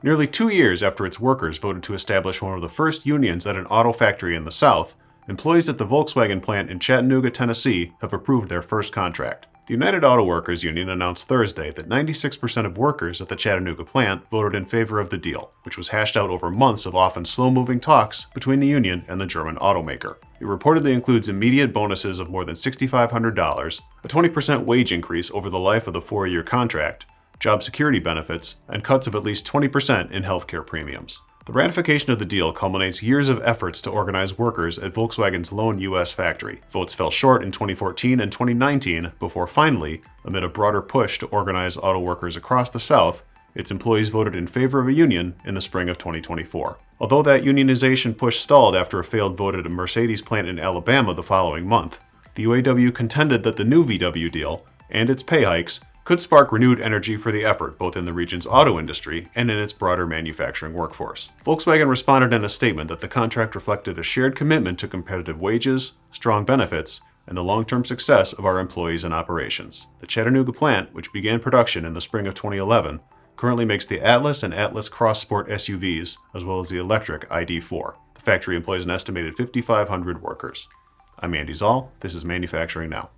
Nearly 2 years after its workers voted to establish one of the first unions at an auto factory in the South, employees at the Volkswagen plant in Chattanooga, Tennessee have approved their first contract. The United Auto Workers Union announced Thursday that 96% of workers at the Chattanooga plant voted in favor of the deal, which was hashed out over months of often slow-moving talks between the union and the German automaker. It reportedly includes immediate bonuses of more than $6,500, a 20% wage increase over the life of the 4-year contract, job security benefits, and cuts of at least 20% in healthcare premiums. The ratification of the deal culminates years of efforts to organize workers at Volkswagen's lone U.S. factory. Votes fell short in 2014 and 2019 before finally, amid a broader push to organize auto workers across the South, its employees voted in favor of a union in the spring of 2024. Although that unionization push stalled after a failed vote at a Mercedes plant in Alabama the following month, the UAW contended that the new VW deal and its pay hikes could spark renewed energy for the effort both in the region's auto industry and in its broader manufacturing workforce. Volkswagen responded in a statement that the contract reflected a shared commitment to competitive wages, strong benefits, and the long-term success of our employees and operations. The Chattanooga plant, which began production in the spring of 2011, currently makes the Atlas and Atlas Cross Sport SUVs, as well as the electric ID.4. The factory employs an estimated 5,500 workers. I'm Andy Zoll. This is Manufacturing Now.